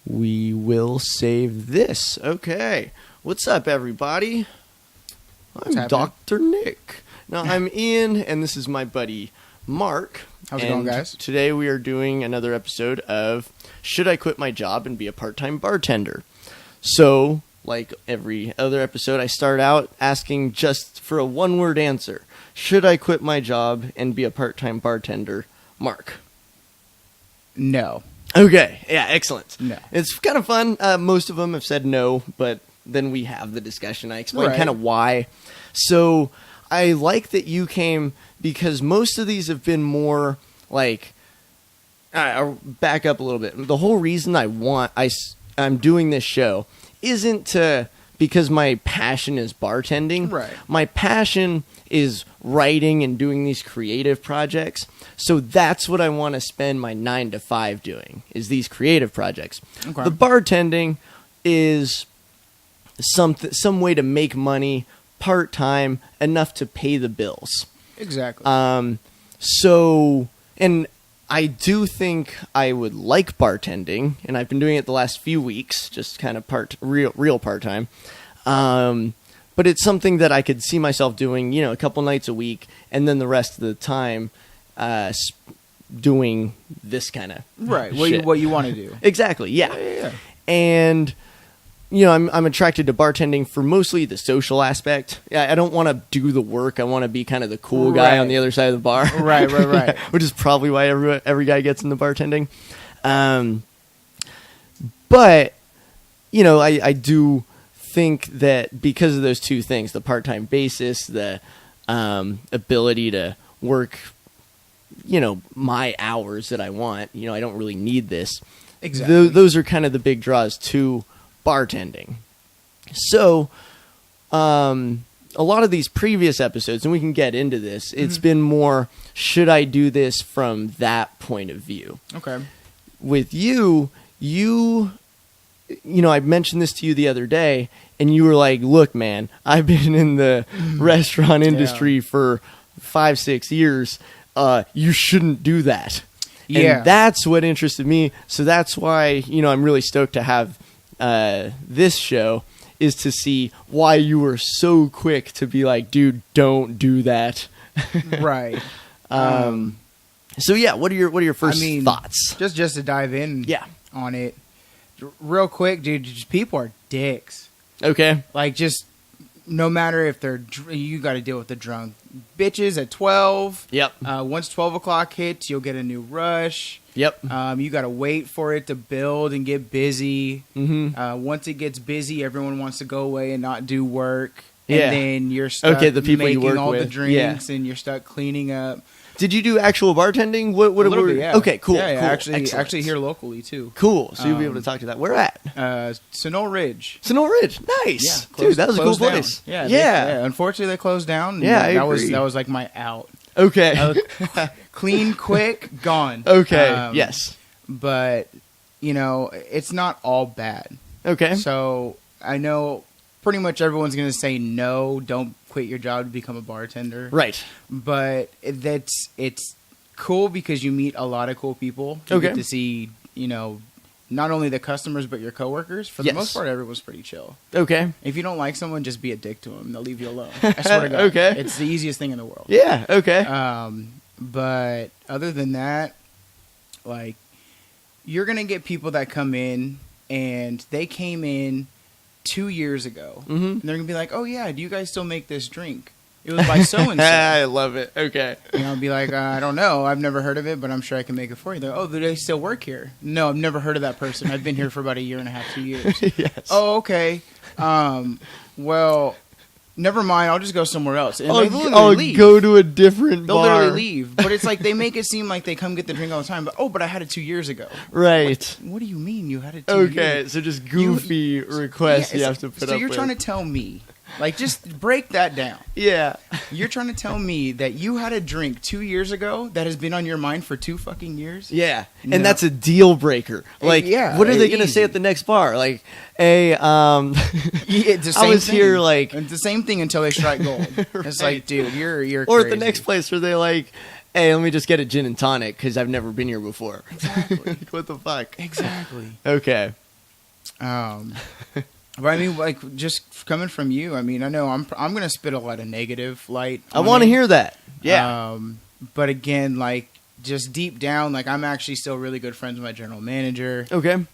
We will save this. Okay. What's up, everybody? I'm Dr. Nick. Now, I'm Ian, and this is my buddy, Mark. How's it going, guys? Today we are doing another episode of Should I Quit My Job and Be a Part-Time Bartender? So, like every other episode, I start out asking just for a one-word answer. Should I quit my job and be a part-time bartender? Mark. No. Okay. Yeah, excellent. No. It's kind of fun. Most of them have said no, but then we have the discussion. I explain kind of why. So I like that you came because most of these have been more like, I'll back up a little bit. The whole reason I'm doing this show isn't because my passion is bartending. Right. My passion is writing and doing these creative projects. So that's what I want to spend my 9 to 5 doing, is these creative projects. Okay. The bartending is some way to make money part-time, enough to pay the bills. Exactly. And I do think I would like bartending, and I've been doing it the last few weeks, just kind of real part-time. But it's something that I could see myself doing, a couple nights a week, and then the rest of the time doing this kind of shit. What you want to do. Exactly, yeah. And I'm attracted to bartending for mostly the social aspect. I don't want to do the work. I want to be kind of the cool guy on the other side of the bar. Right. Which is probably why every guy gets into bartending. But I do think that because of those two things, the part-time basis, the ability to work, my hours that I want, I don't really need this. Exactly. Those are kind of the big draws to bartending. So, a lot of these previous episodes, and we can get into this, it's been more, should I do this from that point of view? Okay. With you, I mentioned this to you the other day, and you were like, look, man, I've been in the restaurant industry for 5-6 years. You shouldn't do that. Yeah. And that's what interested me. So that's why, I'm really stoked to have this show, is to see why you were so quick to be like, dude, don't do that. Right. So yeah, what are your first thoughts? Just to dive in on it real quick, dude, just people are dicks. Okay. Like, just no matter if they're you got to deal with the drunk bitches at 12. Yep. Once 12 o'clock hits, you'll get a new rush. Yep. You got to wait for it to build and get busy. Mm-hmm. Once it gets busy, everyone wants to go away and not do work. Yeah. And then you're stuck the people making you work all with. the drinks, and you're stuck cleaning up. Did you do actual bartending? What a little bit, yeah. Okay, cool. Yeah, cool. actually here locally too. Cool. So you'll be able to talk to that. Where at? Sonora Ridge. Sonora Ridge. Nice. Yeah, dude, that was a cool down. place. Yeah. Unfortunately, they closed down. Yeah, I that agree. was like my out. Okay. Clean, quick, gone. Okay. Yes. But it's not all bad. Okay. So I know pretty much everyone's going to say no. Don't quit your job to become a bartender. Right. But it's cool because you meet a lot of cool people. You get to see, not only the customers but your coworkers. For the most part, everyone's pretty chill. Okay. If you don't like someone, just be a dick to them. They'll leave you alone. I swear to God. Okay. It's the easiest thing in the world. Yeah. Okay. But other than that, like, you're gonna get people that come in and they came in 2 years ago. Mm-hmm. And they're gonna be like, "Oh yeah, do you guys still make this drink? It was by so and so." I love it. Okay. And I'll be like, "I don't know. I've never heard of it, but I'm sure I can make it for you." They're like, "Oh, do they still work here?" "No, I've never heard of that person. I've been here for about 1.5 years, 2 years." Yes. "Oh, okay. Well, never mind. I'll just go somewhere else." And I'll go to a different They'll bar. literally leave. But it's like they make it seem like they come get the drink all the time. But I had it 2 years ago. Right. What do you mean you had it 2 years? Okay, so just goofy requests you have to put up with. So you're trying to tell me, like, just break that down. Yeah. You're trying to tell me that you had a drink 2 years ago that has been on your mind for 2 fucking years? Yeah. No. And that's a deal breaker. Like, what are they going to say at the next bar? Like, hey, it's the same I was thing. here, like... It's the same thing until they strike gold. Right. It's like, dude, you're Or crazy. at the next place where they like, hey, let me just get a gin and tonic because I've never been here before. Exactly. Like, what the fuck? Exactly. Okay. But I mean, like, just coming from you, I mean, I know I'm going to spit a lot of negative light. I want to hear that. Yeah. But again, like, just deep down, like, I'm actually still really good friends with my general manager. Okay.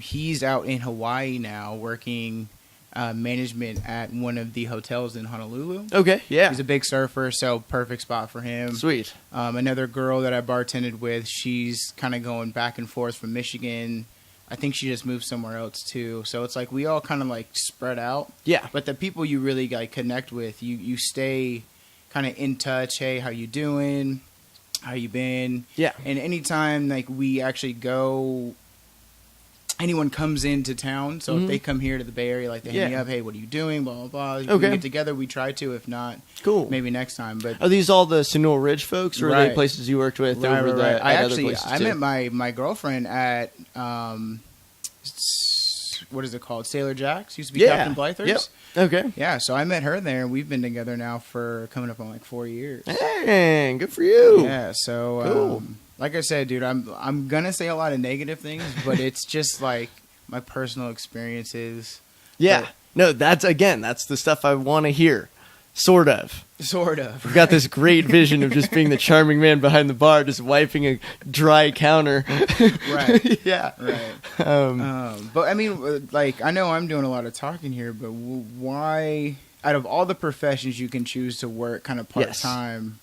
He's out in Hawaii now working management at one of the hotels in Honolulu. Okay, yeah. He's a big surfer, so perfect spot for him. Sweet. Another girl that I bartended with, she's kind of going back and forth from Michigan. I think she just moved somewhere else too. So it's like we all kind of like spread out. Yeah. But the people you really like connect with, you stay kind of in touch. Hey, how you doing? How you been? Yeah. And anytime like we actually go, anyone comes into town. So if they come here to the Bay Area, like they hit me up, hey, what are you doing? Blah, blah, blah. If we get together, we try to. If not, cool. Maybe next time. But are these all the Sonora Ridge folks, or are they places you worked with over the other places I met my girlfriend at what is it called? Sailor Jack's. Used to be Captain Blyther's. Yep. Okay. Yeah, so I met her there, and we've been together now for coming up on like 4 years. Dang, good for you. Yeah, so cool. Like I said, dude, I'm gonna say a lot of negative things, but it's just like my personal experiences. Yeah. No, that's the stuff I want to hear. Sort of. We've got this great vision of just being the charming man behind the bar, just wiping a dry counter. Right. Yeah. Right. But I mean, like, I know I'm doing a lot of talking here, but why, out of all the professions you can choose to work kind of part-time,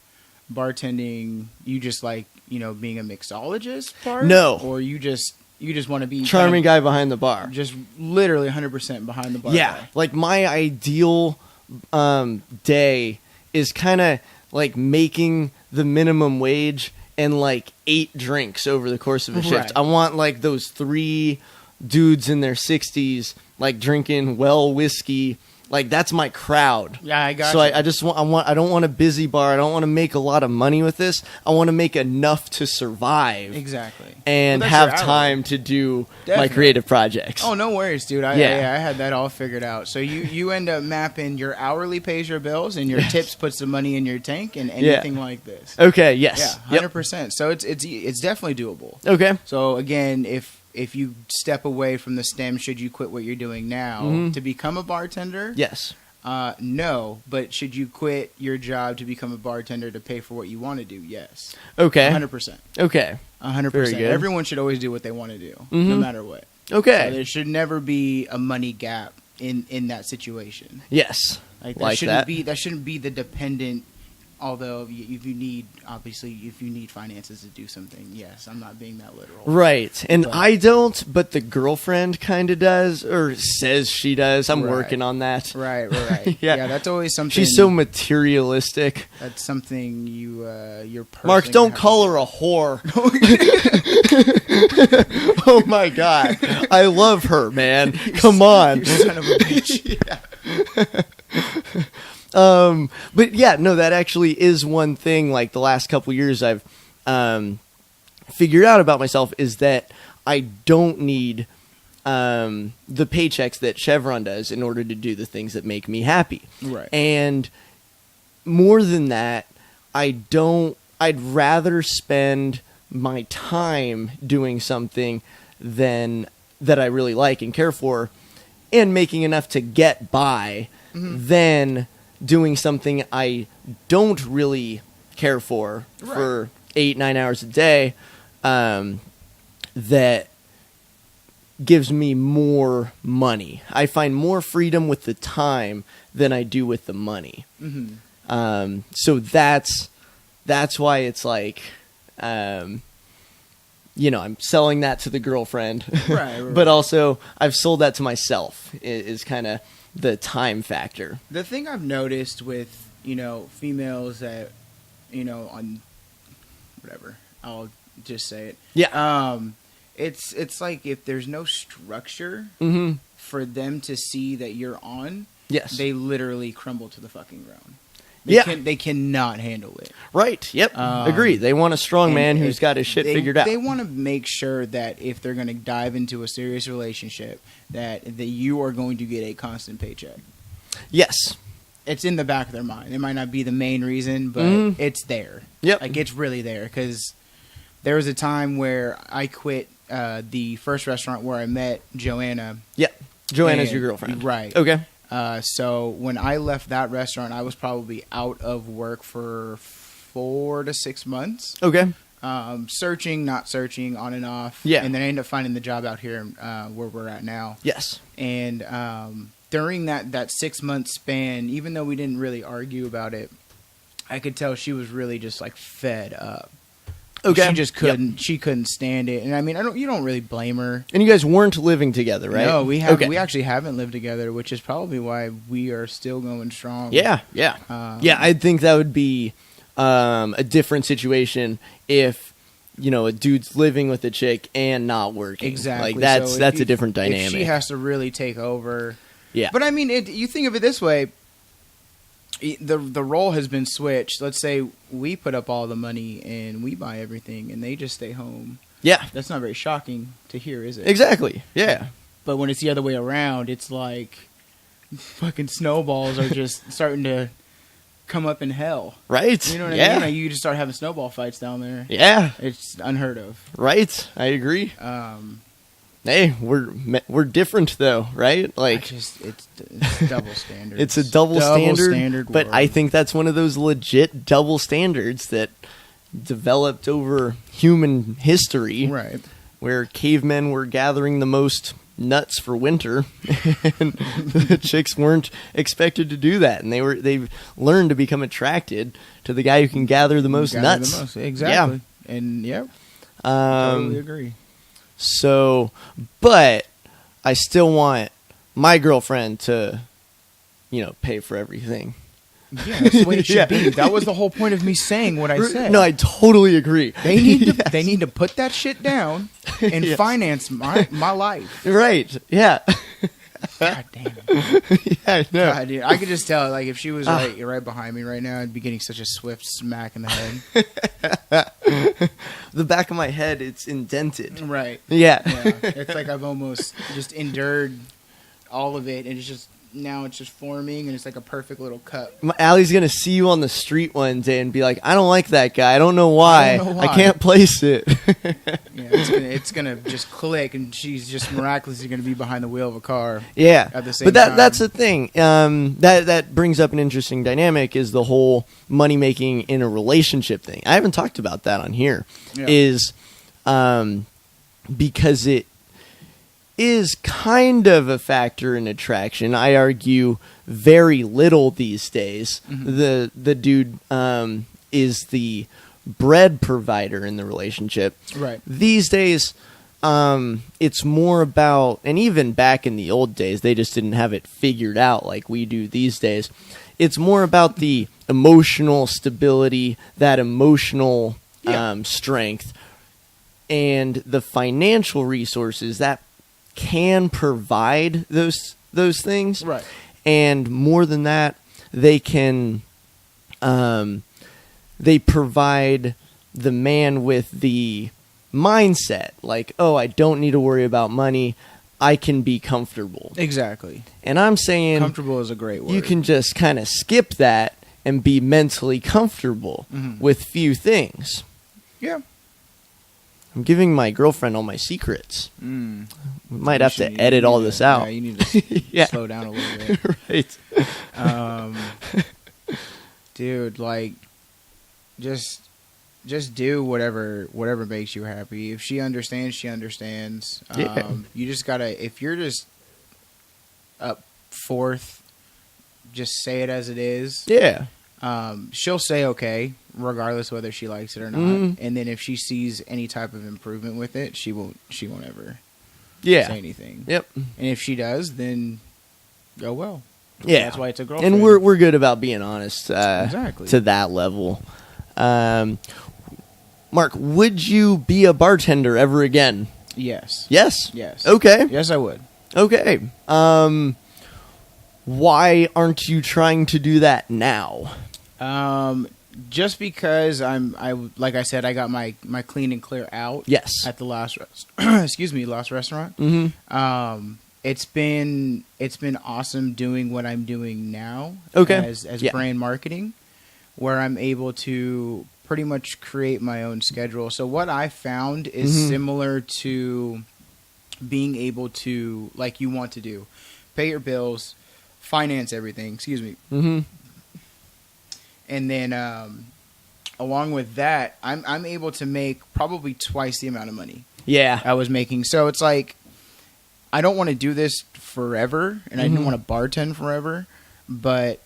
bartending, you just like, you know, being a mixologist part? No. Or you just want to be charming guy behind the bar. Just literally 100% behind the bar. Yeah. Guy. Like my ideal day is kind of like making the minimum wage and like 8 drinks over the course of a shift. Right. I want like those 3 dudes in their 60s like drinking well whiskey. Like that's my crowd. Yeah, I got so you. I don't want a busy bar. I don't want to make a lot of money with this. I want to make enough to survive. Exactly. And have time to do my creative projects. Oh, no worries, dude. I had that all figured out. So you end up mapping your hourly pays your bills and your tips puts the money in your tank and anything like this. Okay, yes. Yeah, 100%. So it's definitely doable. Okay. So again, if you step away from the STEM, should you quit what you're doing now to become a bartender? Yes. No, but should you quit your job to become a bartender to pay for what you want to do? Yes. Okay. 100%. Okay. 100%. Very good. Everyone should always do what they want to do, no matter what. Okay. So there should never be a money gap in that situation. Yes. That shouldn't be the dependent. Although if you need finances to do something, yes, I'm not being that literal. Right. And I don't, but the girlfriend kind of does, or says she does. I'm working on that. Right. Yeah, that's always something. She's so materialistic. That's something you're personally Mark, don't call her a whore. Oh my God. I love her, man. Come on. You son of a bitch. Yeah. But yeah, no, that actually is one thing, like the last couple years I've figured out about myself is that I don't need the paychecks that Chevron does in order to do the things that make me happy. Right. And more than that, I'd rather spend my time doing something that I really like and care for and making enough to get by than doing something I don't really care for 8-9 hours a day that gives me more money. I find more freedom with the time than I do with the money. So that's why it's like, I'm selling that to the girlfriend, right. But also I've sold that to myself is kind of the time factor. The thing I've noticed with, females that, on whatever, I'll just say it. Yeah. It's like if there's no structure for them to see that you're on, yes, they literally crumble to the fucking ground. They cannot handle it. Right. Yep. Agree. They want a strong man who's got his shit figured out. They want to make sure that if they're going to dive into a serious relationship, that you are going to get a constant paycheck. Yes. It's in the back of their mind. It might not be the main reason, but it's there. Yep. Like, it's really there. Because there was a time where I quit the first restaurant where I met Joanna. Yeah. Joanna's your girlfriend. Right. Okay. So when I left that restaurant, I was probably out of work for 4 to 6 months. Okay. Searching, not searching, on and off. Yeah. And then I ended up finding the job out here where we're at now. Yes. And during that 6 month span, even though we didn't really argue about it, I could tell she was really just like fed up. Okay. She just couldn't. Yep. She couldn't stand it. And I mean, you don't really blame her. And you guys weren't living together, right? No, we have. Okay. We actually haven't lived together, which is probably why we are still going strong. Yeah. Yeah. I think that would be a different situation if, you know, a dude's living with a chick and not working. Exactly. Like that's a different dynamic. If she has to really take over. Yeah. But I mean, you think of it this way. The role has been switched. Let's say we put up all the money and we buy everything and they just stay home. Yeah. That's not very shocking to hear, is it? Exactly. Yeah. But when it's the other way around, it's like fucking snowballs are just starting to come up in hell. Right. You know what I mean? Like, you just start having snowball fights down there. Yeah. It's unheard of. Right. I agree. Hey, we're different though, right? Like it's double standard. It's a double standard, but I think that's one of those legit double standards that developed over human history, right? Where cavemen were gathering the most nuts for winter, and the chicks weren't expected to do that, and they've learned to become attracted to the guy who can gather the most nuts. Exactly, yeah. And totally agree. So, but I still want my girlfriend to, you know, pay for everything. Yeah, that's the way it should be. That was the whole point of me saying what I said. No, I totally agree. They need to put that shit down and finance my life. Right. Yeah. God damn it. Yeah, I know. God, dude, I could just tell, like, if she was right behind me right now, I'd be getting such a swift smack in the head. The back of my head, it's indented. Right. Yeah. It's like I've almost just endured all of it, and now it's just forming, and it's like a perfect little cut. Allie's going to see you on the street one day and be like, I don't like that guy. I don't know why. I can't place it. Yeah, it's gonna just click, and she's just miraculously going to be behind the wheel of a car. Yeah. At the same time. But that's the thing. That brings up an interesting dynamic is the whole money making in a relationship thing. I haven't talked about that on here. Yeah. Is because it is kind of a factor in attraction. I argue very little these days. Mm-hmm. The dude is the bread provider in the relationship. Right. These days, it's more about, and even back in the old days, they just didn't have it figured out like we do these days. It's more about the emotional stability, that emotional strength, and the financial resources that can provide those things, right? And more than that, they can they provide the man with the mindset, like, oh, I don't need to worry about money. I can be comfortable. Exactly. And I'm saying comfortable is a great word. You can just kind of skip that and be mentally comfortable with few things. Yeah. I'm giving my girlfriend all my secrets. We might have to edit all this out. Yeah, you need to slow down a little bit. Right. Dude, like, just do whatever makes you happy. If she understands, she understands. You just gotta, if you're just up forth, just say it as it is. Yeah. She'll say okay, regardless whether she likes it or not. And then if she sees any type of improvement with it, she won't ever say anything. Yep. And if she does, then go well. Yeah. That's why it's a girlfriend. And we're good about being honest exactly. to that level. Mark, would you be a bartender ever again? Yes. Yes? Yes. Okay. Yes, I would. Okay. Why aren't you trying to do that now? Just because like I said, I got my clean and clear out. Yes. At the last last restaurant. Mm-hmm. It's been awesome doing what I'm doing now. Okay. As brand marketing, where I'm able to pretty much create my own schedule. So what I found is similar to being able to, like you want to do, pay your bills, finance everything, excuse me. And then along with that, I'm able to make probably twice the amount of money I was making. So it's like, I don't want to do this forever, and I didn't want to bartend forever. But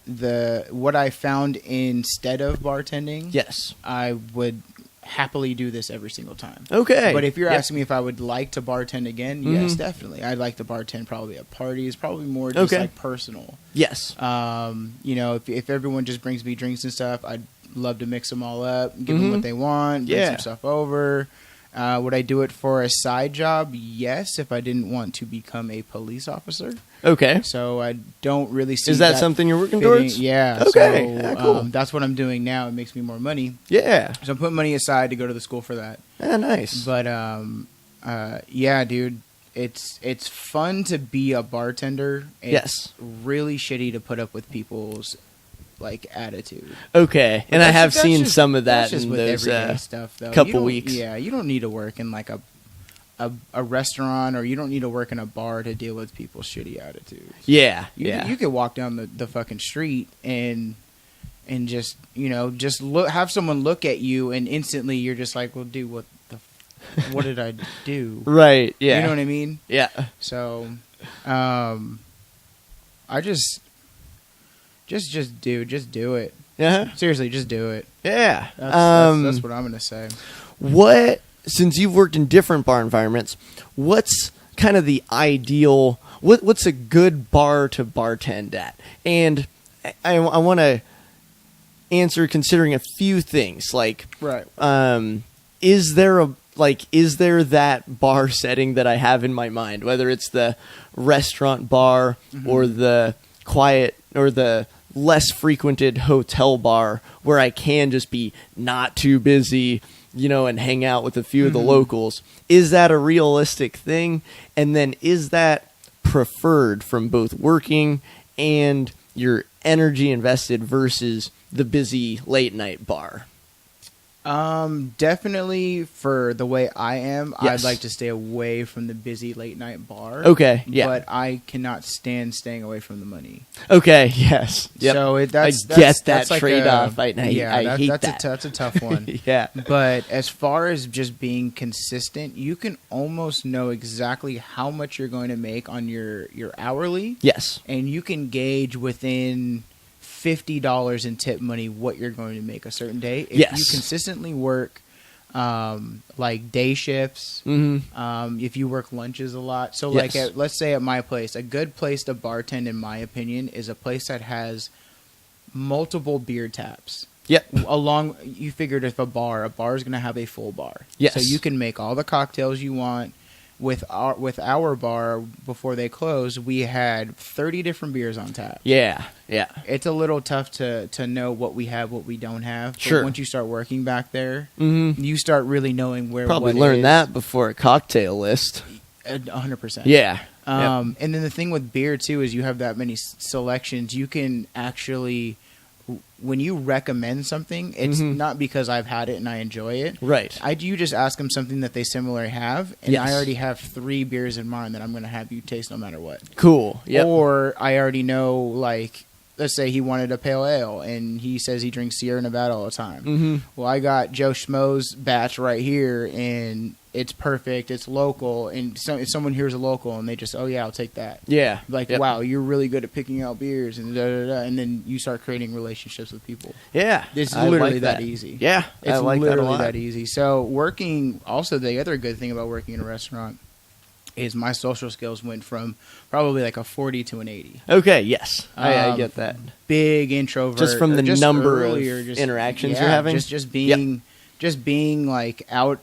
what I found instead of bartending, I would happily do this every single time. Okay. But if you're asking me if I would like to bartend again, yes, definitely. I'd like to bartend probably at parties, probably more just like personal. Yes. You know, if everyone just brings me drinks and stuff, I'd love to mix them all up, give them what they want, bring some stuff over. Would I do it for a side job? Yes, if I didn't want to become a police officer. Okay. So I don't really see. Is that something you're working towards? Yeah. Okay. So, cool. That's what I'm doing now. It makes me more money. Yeah. So I'm putting money aside to go to the school for that. Nice. But yeah, dude, it's fun to be a bartender. It's really shitty to put up with people's like attitude. Okay. But and I have seen just, some of that in those everyday stuff, though. couple weeks. Yeah, you don't need to work in like a restaurant, or you don't need to work in a bar to deal with people's shitty attitudes. Yeah. You could walk down the fucking street and just, you know, just have someone look at you and instantly you're just like, well, dude, what did I do? Right. Yeah. You know what I mean? Yeah. So, I just do it. Yeah. Seriously, just do it. Yeah. That's what I'm gonna say. Since you've worked in different bar environments, what's kind of the ideal? What's a good bar to bartend at? And I want to answer considering a few things, like is there that bar setting that I have in my mind, whether it's the restaurant bar or the quiet or the less frequented hotel bar where I can just be not too busy, you know, and hang out with a few of the locals. Is that a realistic thing? And then is that preferred from both working and your energy invested versus the busy late night bar? Definitely for the way I am, Yes. I'd like to stay away from the busy late night bar. Okay, yeah. But I cannot stand staying away from the money. Okay, yes. Yep. So I get that like trade-off. I hate that's that. That's a tough one. Yeah. But as far as just being consistent, you can almost know exactly how much you're going to make on your hourly. Yes. And you can gauge within $50 in tip money what you're going to make a certain day. If you consistently work like day shifts, if you work lunches a lot. So like let's say at my place, a good place to bartend in my opinion is a place that has multiple beer taps. Yep. You figured if a bar is going to have a full bar. Yes. So you can make all the cocktails you want. With our bar, before they closed, we had 30 different beers on tap. Yeah, yeah. It's a little tough to know what we have, what we don't have. But sure. Once you start working back there, you start really knowing where. Probably what learn is. that before a cocktail list. 100%. Yeah. And then the thing with beer too is you have that many selections. You can actually, when you recommend something, it's not because I've had it and I enjoy it. Right. You just ask them something that they similarly have, and Yes. I already have 3 beers in mind that I'm going to have you taste no matter what. Cool. Yep. Or I already know, like, let's say he wanted a pale ale, and he says he drinks Sierra Nevada all the time. Well, I got Joe Schmo's batch right here, and it's perfect. It's local, and if someone hears a local, and they just, oh yeah, I'll take that. Yeah. Like, wow, you're really good at picking out beers, and and then you start creating relationships with people. Yeah. It's I literally like that easy. Yeah. It's I like literally that a lot. easy. So also the other good thing about working in a restaurant is my social skills went from probably like a 40 to an 80. Okay, yes. I get that. Big introvert. Just from the number of just, interactions you're having? Just being like out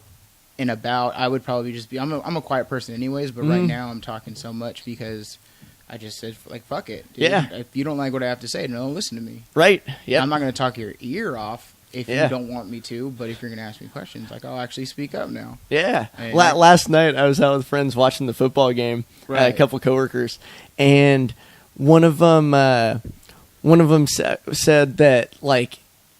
and about. I would probably just be, I'm a quiet person anyways, but right now I'm talking so much because I just said, like, fuck it. Dude. Yeah. If you don't like what I have to say, don't listen to me. Right. Yeah. I'm not going to talk your ear off if you don't want me to, but if you're going to ask me questions, like, I'll actually speak up now. Yeah. And Last night I was out with friends watching the football game. Right. A couple coworkers, and one of them said that, like,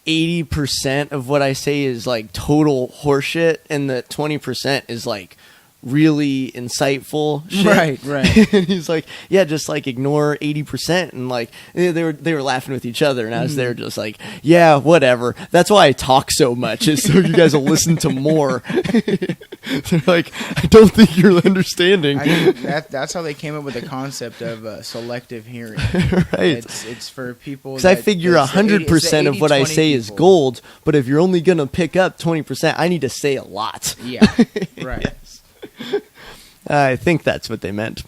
80% of what I say is like total horseshit, and the 20% is like really insightful shit. Right. And he's like, yeah, just like ignore 80%. And like they were laughing with each other, and I was there just like, yeah, whatever. That's why I talk so much, is so you guys will listen to more. They're like, I don't think you're understanding. That's how they came up with the concept of selective hearing. Right. It's for people. Because I figure 100% of what I say is gold, but if you're only gonna pick up 20%, I need to say a lot. Yeah. Right. Yes. I think that's what they meant.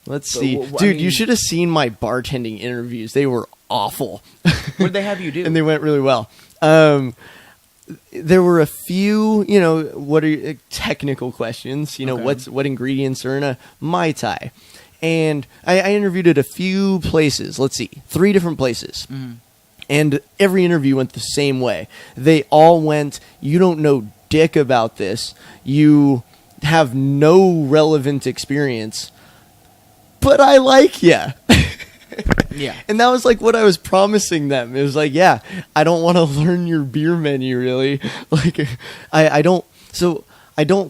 Let's see. Dude, you should have seen my bartending interviews. They were awful. What did they have you do? And they went really well. There were a few, what are technical questions? Okay. What ingredients are in a Mai Tai? And I interviewed at a few places. Let's see, 3 different places. Mm-hmm. And every interview went the same way. They all went, you don't know dick about this. You have no relevant experience, but I like ya. Yeah. And that was like what I was promising them. It was like, yeah, I don't want to learn your beer menu really. Like I don't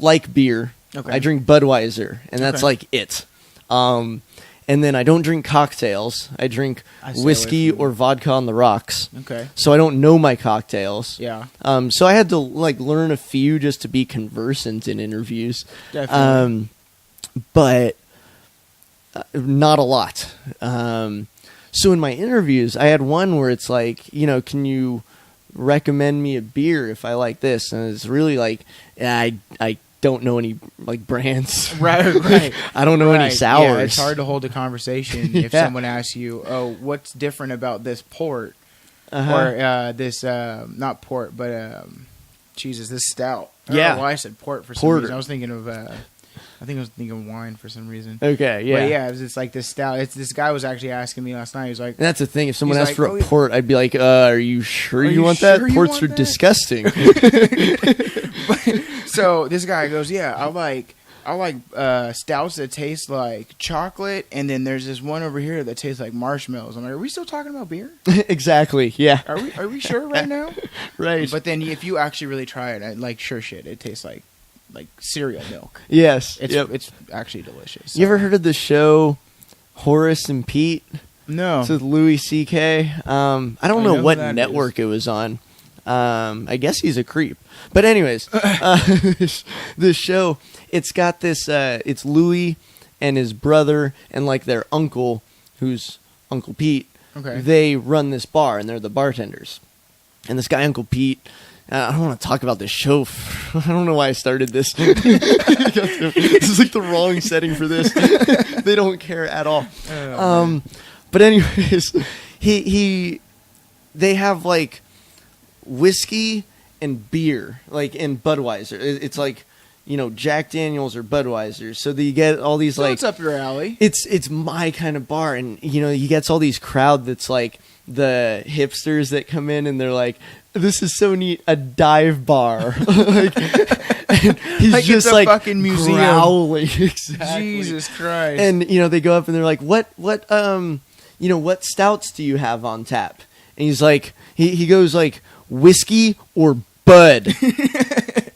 like beer. Okay. I drink Budweiser, and that's like it. And then I don't drink cocktails. I drink whiskey or vodka on the rocks. Okay. So I don't know my cocktails. Yeah. So I had to like learn a few just to be conversant in interviews. Definitely. But not a lot. So in my interviews, I had one where it's like, can you recommend me a beer if I like this? And it's really like, I don't know any like brands. Right. I don't know any sours. Yeah, it's hard to hold a conversation if someone asks you, "Oh, what's different about this port?" Or this not port, but this stout. I don't know why I said port for some reason. I was thinking of wine for some reason. Okay, yeah. But yeah, it's like this stout. This guy was actually asking me last night. He was like, and that's the thing. If someone asked for a port, I'd be like, "Are you sure you want that? Ports are disgusting." So this guy goes, "Yeah, I like stouts that taste like chocolate, and then there's this one over here that tastes like marshmallows." I'm like, "Are we still talking about beer?" Exactly. Yeah. Are we sure right now? Right. But then if you actually really try it, like sure shit, it tastes like cereal milk. Yes. It's actually delicious. So. You ever heard of the show Horace and Pete? No. It's with Louis C.K. I don't know what network it was on. I guess he's a creep. But anyways, this show, it's got this, it's Louis and his brother and like their uncle, who's Uncle Pete. Okay. They run this bar and they're the bartenders. And this guy, Uncle Pete, I don't want to talk about this show. I don't know why I started this. This is like the wrong setting for this. They don't care at all. But anyways, they have like whiskey and beer, like in Budweiser. It's like, Jack Daniels or Budweiser. So that you get all these like. It's up your alley. It's my kind of bar, and he gets all these crowd that's like the hipsters that come in and they're like, "This is so neat, a dive bar." Like, he's like just it's a like fucking museum. Growling. Exactly. Jesus Christ. And they go up and they're like, what stouts do you have on tap? And he's like, he goes like, whiskey or Bud.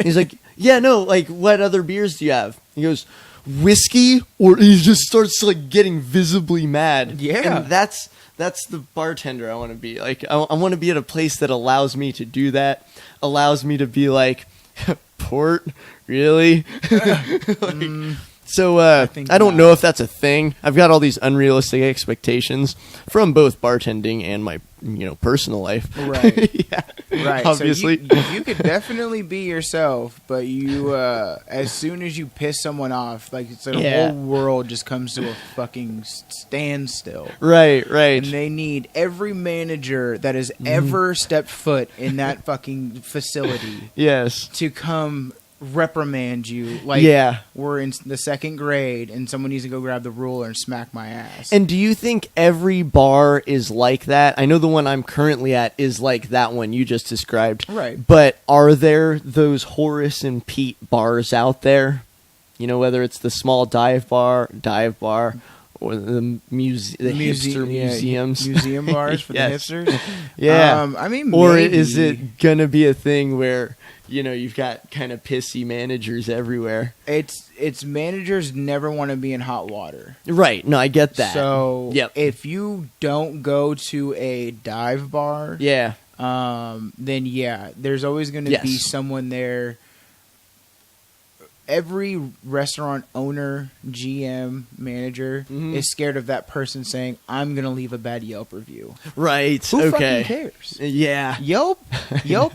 He's like, yeah, no, like what other beers do you have? He goes, whiskey, or he just starts like getting visibly mad. Yeah. And that's the bartender I want to be. Like, I want to be at a place that allows me to do that, allows me to be like, port, really? So I don't know if that's a thing. I've got all these unrealistic expectations from both bartending and my personal life. Right. Yeah. Right. Obviously. So you could definitely be yourself, but you as soon as you piss someone off, like the whole world just comes to a fucking standstill. Right. And they need every manager that has ever stepped foot in that fucking facility. Yes. To come reprimand you like we're in the second grade and someone needs to go grab the ruler and smack my ass. And do you think every bar is like that? I know the one I'm currently at is like that one you just described. Right. But are there those Horace and Pete bars out there? Whether it's the small dive bar or the hipster museums, museum bars for yes. the hipsters. Yeah, I mean, or maybe. is it gonna be a thing where you've got kind of pissy managers everywhere? It's managers never want to be in hot water. Right. No, I get that. So yep. if you don't go to a dive bar, yeah, then yeah, there's always going to be someone there. Every restaurant owner, GM, manager is scared of that person saying, "I'm going to leave a bad Yelp review." Right. Who fucking cares? Yeah. Yelp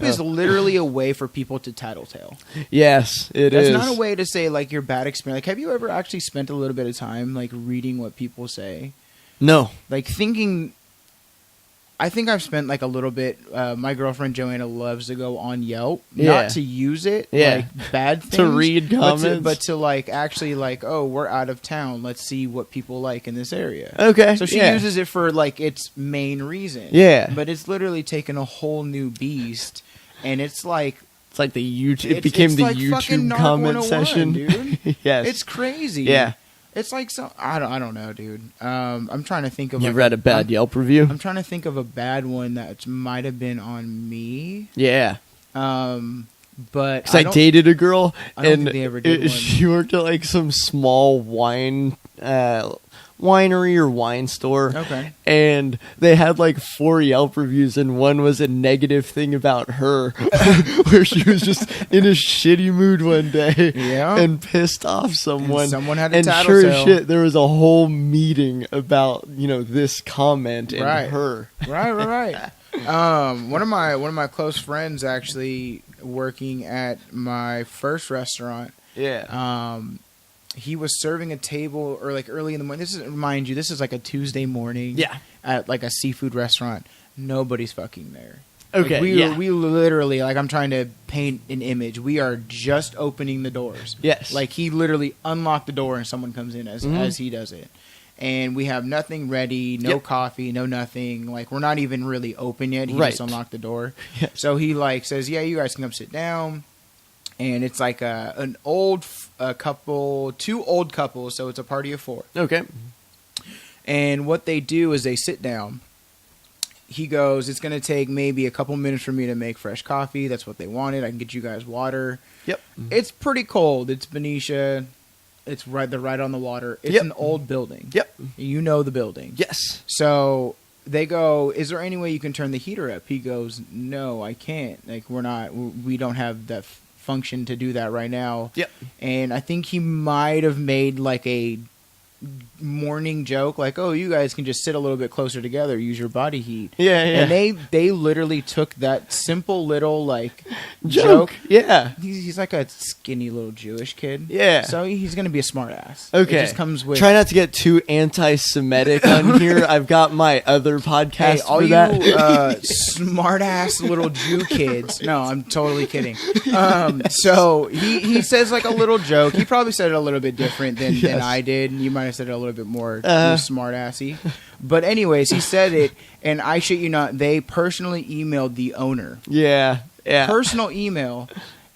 is literally a way for people to tattletale. Yes, it is. That's not a way to say like your bad experience. Like, have you ever actually spent a little bit of time like reading what people say? No. Like thinking. I think I've spent like a little bit. My girlfriend Joanna loves to go on Yelp, not to use it, like bad things, to read comments, but to like actually like, oh, we're out of town. Let's see what people like in this area. Okay, so she uses it for like its main reason. Yeah, but it's literally taken a whole new beast, and it's like the YouTube. It became the like YouTube comment session, dude. Yes, it's crazy. Yeah. It's like I don't know, dude. I'm trying to think of. You read a bad Yelp review? I'm trying to think of a bad one that might have been on me. Yeah. But because I dated a girl, and think they ever did one. She worked at like some small winery or wine store. Okay. And they had like 4 Yelp reviews, and one was a negative thing about her, where she was just in a shitty mood one day, and pissed off someone. And someone had to and sure as shit, there was a whole meeting about this comment and her. Right. One of my close friends actually working at my first restaurant. Yeah. He was serving a table or like early in the morning. This is like a Tuesday morning. Yeah. At like a seafood restaurant. Nobody's fucking there. Okay. Like we literally, like, I'm trying to paint an image. We are just opening the doors. Yes. Like he literally unlocked the door and someone comes in as he does it. And we have nothing ready, no coffee, no nothing. Like we're not even really open yet. He just unlocked the door. Yes. So he like says, "Yeah, you guys can come sit down." And it's like an old couple, 2 old couples, so it's a party of 4. Okay. And what they do is they sit down. He goes, "It's going to take maybe a couple minutes for me to make fresh coffee. That's what they wanted. I can get you guys water." Yep. It's pretty cold. It's Benicia. They're right on the water. It's an old building. Yep. You know the building. Yes. So they go, "Is there any way you can turn the heater up?" He goes, "No, I can't. Like we don't have that function to do that right now." Yep. And I think he might have made like a morning joke, like, "Oh, you guys can just sit a little bit closer together, use your body heat." Yeah. And they literally took that simple little like joke. Yeah. He's like a skinny little Jewish kid. Yeah. So he's gonna be a smart ass. Okay. It just comes with. Try not to get too anti-Semitic on here. I've got my other podcast Hey, all for you that. smart ass little Jew kids. No, I'm totally kidding. So he says like a little joke. He probably said it a little bit different than I did. You might have said it a little bit more smart assy. But anyways, he said it, and I shit you not, they personally emailed the owner. Yeah. Personal email,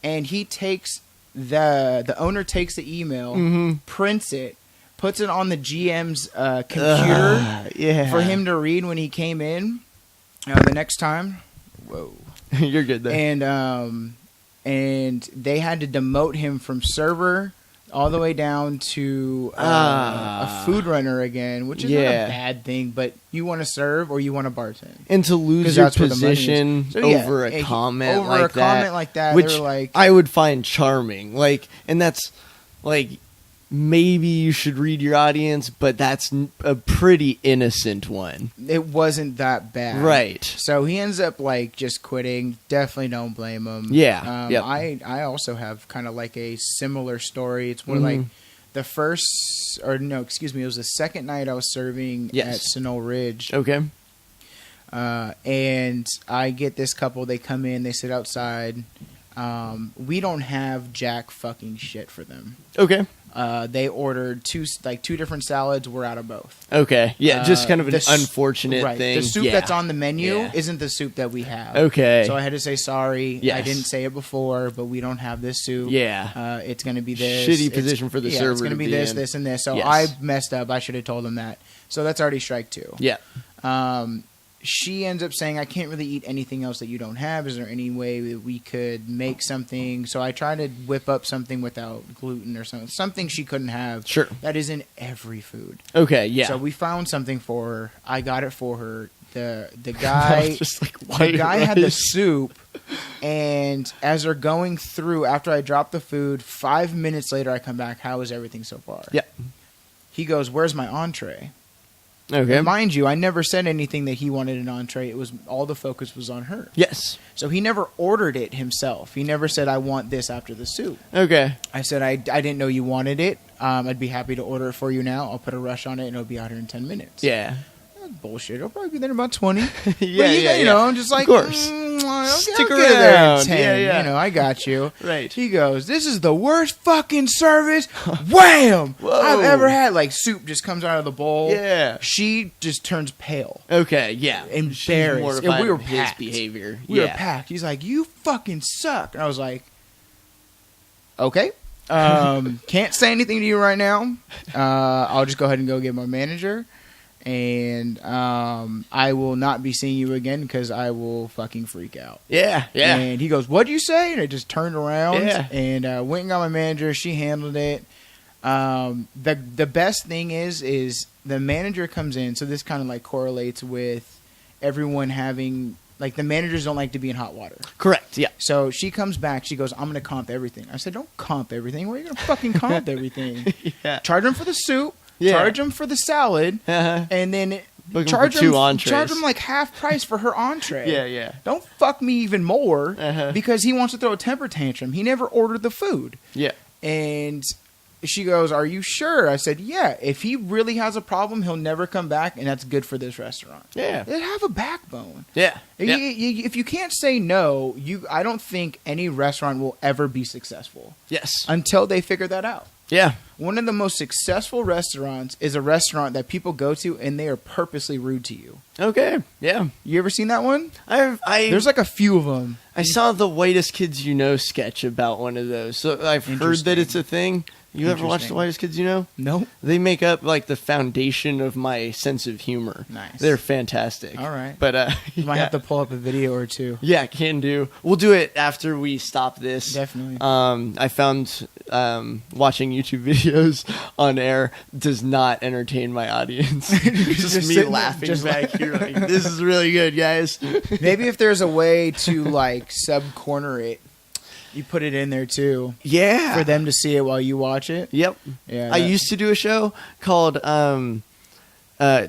and he takes the owner takes the email, prints it, puts it on the GM's computer for him to read when he came in the next time. Whoa. You're good there. And they had to demote him from server all the way down to a food runner again, which is not a bad thing, but you want to serve or you want to bartend. And to lose your position over a comment like that, which like, I would find charming. Like, and that's like, maybe you should read your audience, but that's a pretty innocent one. It wasn't that bad. Right. So he ends up like just quitting. Definitely don't blame him. Yeah. I also have kind of like a similar story. It's one like the first, or no, excuse me, it was the second night I was serving at Sonoma Ridge. Okay. And I get this couple, they come in, they sit outside. We don't have jack fucking shit for them. Okay. They ordered two different salads. We're out of both. Okay. Yeah, just kind of an unfortunate thing. The soup that's on the menu isn't the soup that we have. Okay. So I had to say sorry. Yes. I didn't say it before, but we don't have this soup. Yeah. It's going to be this. Shitty position for the server. It's going to be this, this, and this. So I messed up. I should have told them that. So that's already strike 2. Yeah. She ends up saying, I can't really eat anything else that you don't have. Is there any way that we could make something? So I tried to whip up something without gluten or something. Something she couldn't have. Sure. That is in every food. Okay, yeah. So we found something for her. I got it for her. The guy, just like white the guy rice. had the soup, and as they're going through, after I dropped the food, 5 minutes later I come back, how is everything so far? Yeah. He goes, where's my entree? Okay. And mind you, I never said anything that he wanted an entree. It was all the focus was on her. Yes. So he never ordered it himself. He never said, I want this after the soup. Okay. I said, I didn't know you wanted it. I'd be happy to order it for you now. I'll put a rush on it, and it'll be out here in 10 minutes. Yeah. Bullshit. It'll probably be there in about 20. Yeah, but you know, I'm just like, of course. Stick Stick around. There in 10. Yeah. You know, I got you. Right. He goes, this is the worst fucking service, wham, Whoa. I've ever had. Like, soup just comes out of the bowl. Yeah. She just turns pale. Okay, yeah. Embarrassed. And we were his packed. behavior. We were packed. He's like, you fucking suck. And I was like, okay. Can't say anything to you right now. I'll just go ahead and go get my manager. And I will not be seeing you again because I will fucking freak out. Yeah. And he goes, what'd you say? And I just turned around and went and got my manager. She handled it. The best thing is the manager comes in. So this kind of like correlates with everyone having, like, the managers don't like to be in hot water. Correct, yeah. So she comes back. She goes, I'm going to comp everything. I said, don't comp everything. Where are you going to fucking comp everything? Yeah. Charge them for the soup. Yeah. Charge them for the salad, and then charge them like half price for her entree. Yeah. Don't fuck me even more because he wants to throw a temper tantrum. He never ordered the food. Yeah. And she goes, are you sure? I said, yeah. If he really has a problem, he'll never come back, and that's good for this restaurant. Yeah. They have a backbone. Yeah. If you can't say no, I don't think any restaurant will ever be successful. Yes. Until they figure that out. Yeah. One of the most successful restaurants is a restaurant that people go to and they are purposely rude to you. Okay. Yeah. You ever seen that one? There's like a few of them. I saw the Whitest Kids You Know sketch about one of those. So I've heard that it's a thing. You ever watched The Whitest Kids You Know? Nope. They make up like the foundation of my sense of humor. Nice. They're fantastic. All right. But you might have to pull up a video or two. Yeah, can do. We'll do it after we stop this. Definitely. I found watching YouTube videos on air does not entertain my audience. just me laughing back here. Like, this is really good, guys. Maybe if there's a way to like sub-corner it. You put it in there too. Yeah. For them to see it while you watch it. Yep. Yeah. I used to do a show called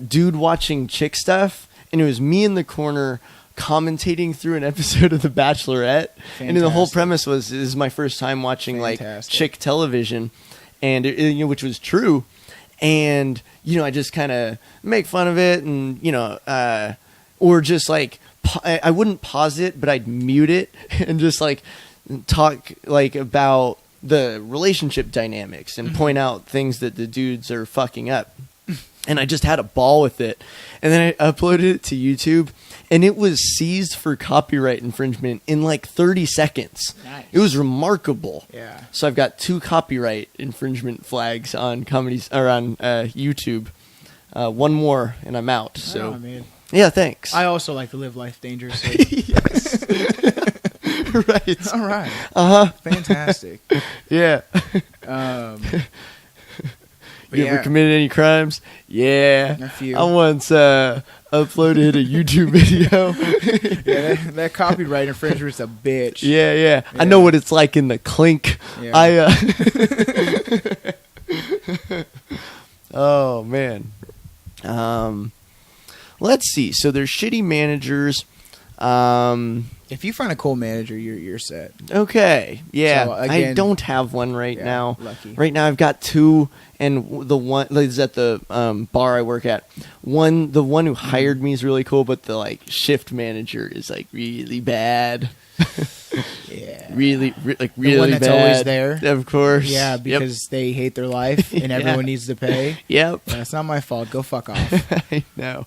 Dude Watching Chick Stuff, and it was me in the corner commentating through an episode of The Bachelorette. Fantastic. And the whole premise was, this is my first time watching like chick television, and which was true. And, I just kind of make fun of it and, or just like, I wouldn't pause it, but I'd mute it and just like, talk like about the relationship dynamics and point out things that the dudes are fucking up. And I just had a ball with it. And then I uploaded it to YouTube, and it was seized for copyright infringement in like 30 seconds. Nice. It was remarkable. Yeah. So I've got 2 copyright infringement flags on YouTube. One more and I'm out. So man. Yeah, thanks. I also like to live life dangerously. Yes. Right. All right. Fantastic. Yeah. You ever committed any crimes? Yeah. A few. I once uploaded a YouTube video. Yeah, that copyright infringement's a bitch. Yeah. I know what it's like in the clink. Yeah. Oh man. Let's see. So there's shitty managers. If you find a cool manager, you're set. Okay. Yeah. So, again, I don't have one right now. Lucky. Right now I've got 2, and the one is at the bar I work at. The one who hired me is really cool, but the like shift manager is like really bad. Yeah. Really the one that's bad. Always there. Of course. Yeah, because they hate their life and everyone needs to pay. Yep. Yeah, it's not my fault. Go fuck off. I know.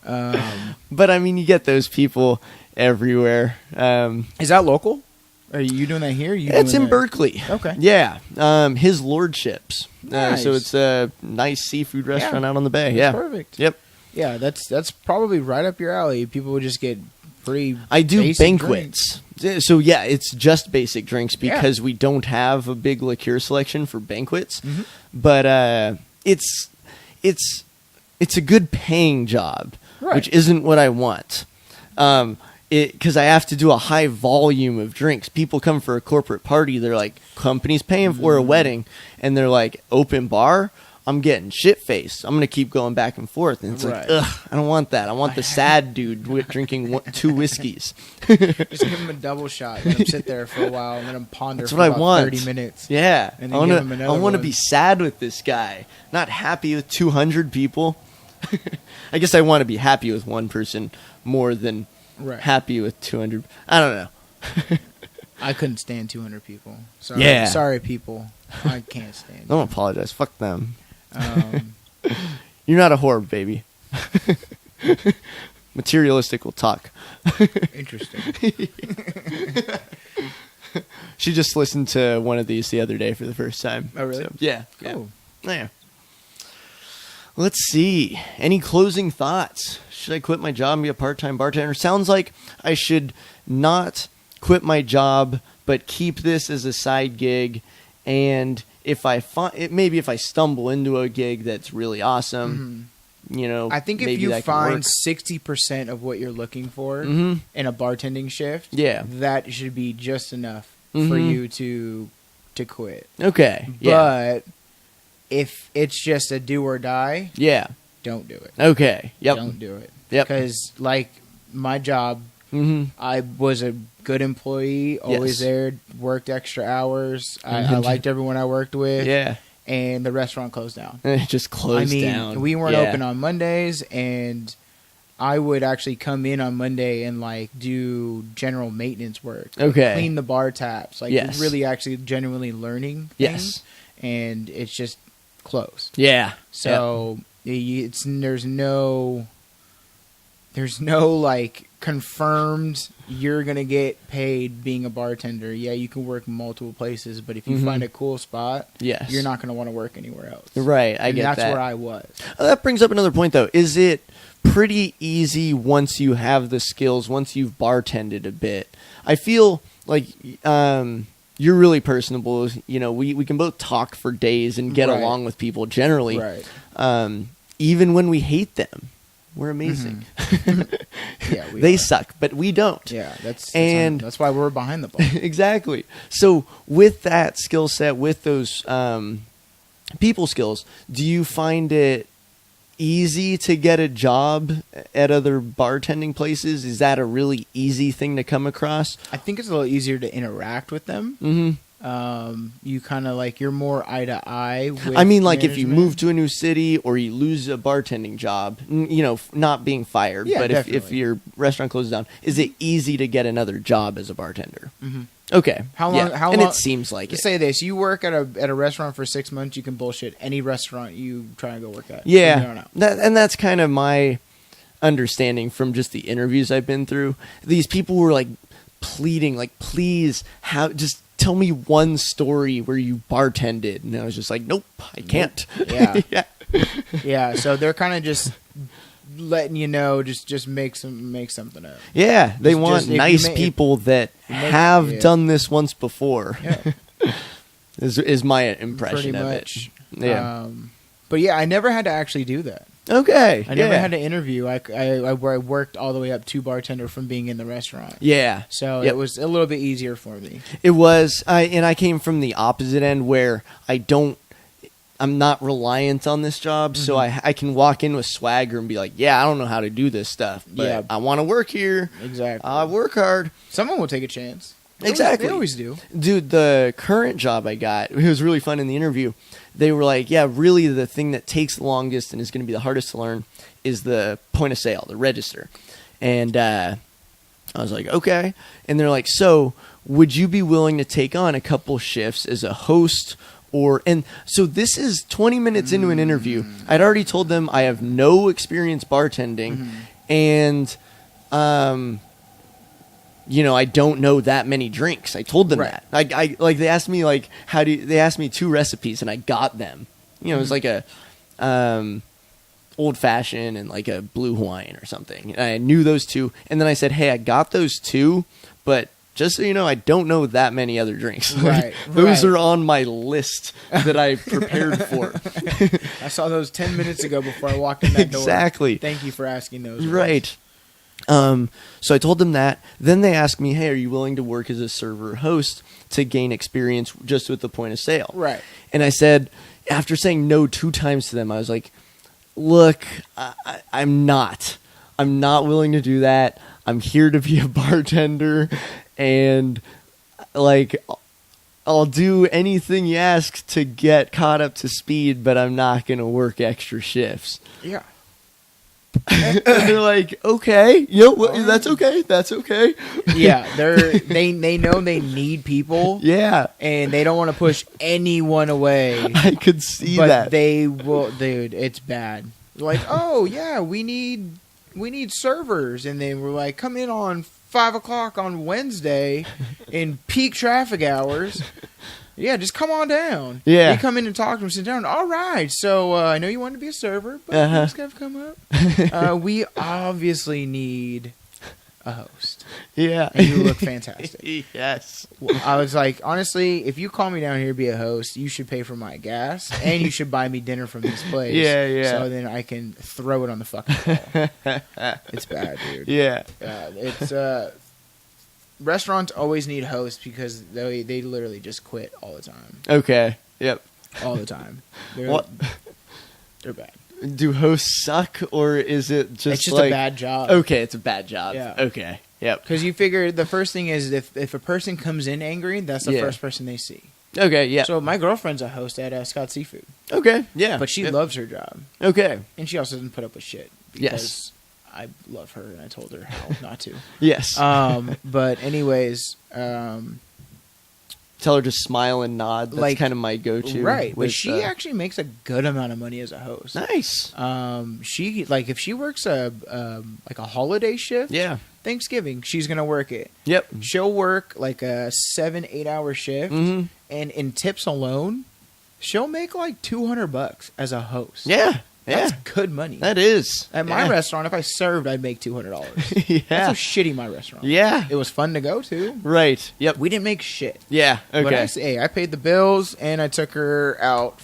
But I mean, you get those people everywhere. Is that local? Are you doing that here? It's in Berkeley. Okay. Yeah. His Lordships. Nice. So it's a nice seafood restaurant out on the bay. That's yeah. perfect. Yep. Yeah, that's probably right up your alley. People would just get pretty. I do basic banquets. drinks. So yeah, it's just basic drinks because we don't have a big liqueur selection for banquets. Mm-hmm. But it's a good paying job, Right. which isn't what I want. Because I have to do a high volume of drinks. People come for a corporate party. They're like, company's paying for a wedding, and they're like, open bar. I'm getting shit faced. I'm gonna keep going back and forth, and it's like, ugh, I don't want that. I want the sad dude drinking 2 whiskeys. Just give him a double shot. Let him sit there for a while, and let him ponder That's for what I about want. 30 minutes. Yeah, And I then give him another want to one. be sad with this guy, not happy with 200 people. I guess I want to be happy with one person more than happy with 200. I don't know. I couldn't stand 200 people. Sorry, sorry, people. I can't stand. Don't apologize. Fuck them. Um, You're not a whore, baby. Materialistic will talk. Interesting. She just listened to one of these the other day for the first time. Oh, really? So, yeah. Cool. Yeah. Let's see. Any closing thoughts? Should I quit my job and be a part-time bartender? Sounds like I should not quit my job, but keep this as a side gig. And if I maybe if I stumble into a gig that's really awesome, you know, I think if maybe you that can find work. 60% of what you're looking for in a bartending shift, that should be just enough for you to quit. Okay. But if it's just a do or die, don't do it. Okay. Yep. Don't do it. Yep. Because like my job, I was a good employee, always there, worked extra hours. I liked everyone I worked with. Yeah. And the restaurant closed down. It just closed down. We weren't open on Mondays, and I would actually come in on Monday and like do general maintenance work. Okay. Clean the bar taps. Like really actually genuinely learning things. And it's just closed. Yeah. So there's no like confirmed you're gonna get paid being a bartender. Yeah, you can work multiple places, but if you find a cool spot, you're not gonna want to work anywhere else. Right, I get that. That's where I was. That brings up another point, though. Is it pretty easy once you have the skills, once you've bartended a bit? I feel like you're really personable. You know, we can both talk for days and get along with people generally. Right. Even when we hate them. We're amazing. They suck, but we don't. Yeah, that's why we're behind the ball. Exactly. So with that skill set, with those people skills, do you find it easy to get a job at other bartending places? Is that a really easy thing to come across? I think it's a little easier to interact with them. You kind of like you're more eye to eye with I mean, like management. if you move to a new city or you lose a bartending job, you know, not being fired, but if your restaurant closes down, is it easy to get another job as a bartender? Okay. How long? Yeah. How and long? it seems like Let's it. say this: you work at a restaurant for 6 months, you can bullshit any restaurant you try and go work at. Yeah, that's kind of my understanding from just the interviews I've been through. These people were like pleading, like, please, just tell me one story where you bartended, and I was just like, nope, I can't. Yeah. Yeah. So they're kind of just letting you know, just make something up. Yeah, they want nice people that have done this once before. Yeah. is my impression Pretty of much. it. Yeah. But yeah, I never had to actually do that. Okay. I never had to interview. I worked all the way up to bartender from being in the restaurant. Yeah. So it was a little bit easier for me. It was. I came from the opposite end where I'm not reliant on this job, so I can walk in with swagger and be like, yeah, I don't know how to do this stuff, but I want to work here. Exactly. I work hard. Someone will take a chance. Exactly. They always do. Dude, the current job I got, it was really fun in the interview. They were like, yeah, really the thing that takes the longest and is going to be the hardest to learn is the point of sale, the register. And I was like, okay. And they're like, so would you be willing to take on a couple shifts as a host? And so this is 20 minutes into an interview. I'd already told them I have no experience bartending, and you know, I don't know that many drinks. I told them that. I like, they asked me like, they asked me 2 recipes, and I got them. You know, it was like a old fashioned and like a blue Hawaiian or something. And I knew those 2, and then I said, hey, I got those 2, but just so you know, I don't know that many other drinks. Those are on my list that I prepared for. I saw those 10 minutes ago before I walked in that door. Exactly. Thank you for asking those. Right. So I told them that. Then they asked me, hey, are you willing to work as a server host to gain experience just with the point of sale? Right. And I said, after saying no 2 times to them, I was like, look, I'm not willing to do that. I'm here to be a bartender, and like, I'll do anything you ask to get caught up to speed, but I'm not going to work extra shifts. Yeah. And they're like, okay, that's okay. That's okay. Yeah. They know they need people. Yeah. And they don't want to push anyone away. I could see but that. They will, dude, it's bad. Like, oh yeah, we need servers, and then we're like, come in on 5 o'clock on Wednesday in peak traffic hours. Yeah, just come on down. Yeah. You come in and talk to them, sit down. All right, so I know you wanted to be a server, but you just have to come up. We obviously need a host. Yeah. And you look fantastic. Yes. I was like, honestly, if you call me down here to be a host, you should pay for my gas, and you should buy me dinner from this place. Yeah. So then I can throw it on the fucking wall. It's bad, dude. Yeah. It's restaurants always need hosts because they literally just quit all the time. Okay. Yep. All the time. They're bad. Do hosts suck, or is it just it's just like, a bad job? Okay, it's a bad job. Yeah. Okay. Yep. Because you figure the first thing is if a person comes in angry, that's the first person they see. Okay, yeah. So my girlfriend's a host at Scott Seafood. Okay, yeah. But she loves her job. Okay. And she also doesn't put up with shit. Because I love her, and I told her how not to. Yes. But anyways... tell her to smile and nod. That's like, kind of my go-to. Right. But she actually makes a good amount of money as a host. Nice. She, like, if she works a holiday shift... Yeah. Thanksgiving, she's gonna work it. Yep. She'll work like a 7-8 hour shift, and in tips alone, she'll make like $200 as a host. Yeah, that's good money. That is. At my restaurant, if I served, I'd make $200. Yeah, that's how shitty my restaurant. Yeah, it was fun to go to. Right. Yep. We didn't make shit. Yeah. Okay. But I paid the bills, and I took her out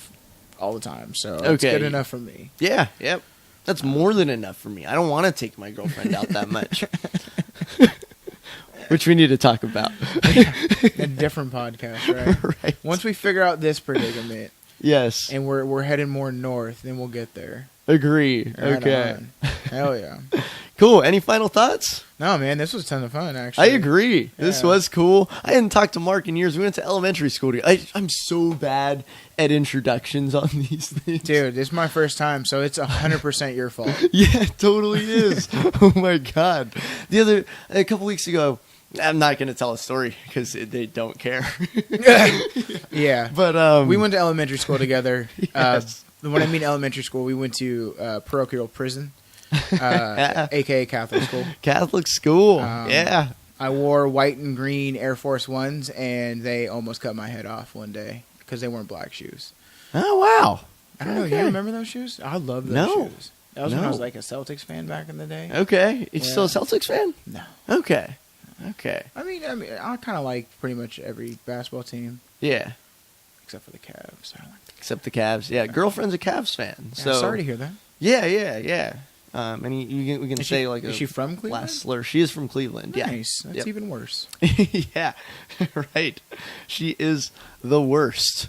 all the time, so it's good enough for me. Yeah. Yep. That's more than enough for me. I don't want to take my girlfriend out that much. Which we need to talk about. A different podcast, right? Right. Once we figure out this predicament. Yes. And we're heading more north, then we'll get there. Agree. Right okay. On. Hell yeah. Cool. Any final thoughts? No, man, this was a ton of fun, actually. I agree. Yeah. This was cool. I hadn't talked to Mark in years. We went to elementary school together. I'm so bad at introductions on these things. Dude, this is my first time, so it's 100% your fault. Yeah, it totally is. Oh, my God. A couple weeks ago, I'm not going to tell a story because they don't care. Yeah. But we went to elementary school together. Yes. When I mean elementary school, we went to parochial prison. A.K.A. Catholic school. Catholic school, yeah. I wore white and green Air Force Ones, and they almost cut my head off one day because they weren't black shoes. Oh, wow. I don't know. Do you remember those shoes? I love those shoes. That was when I was like a Celtics fan back in the day. Okay. You still a Celtics fan? No. Okay. I mean, I kind of like pretty much every basketball team. Yeah. Except for the Cavs. I don't like Except the Cavs. Yeah, girlfriend's a Cavs fan. Yeah, so sorry to hear that. Yeah. And we can say like is she from Cleveland? Last slur. She is from Cleveland. Nice. Yeah. That's even worse. Yeah. Right. She is the worst.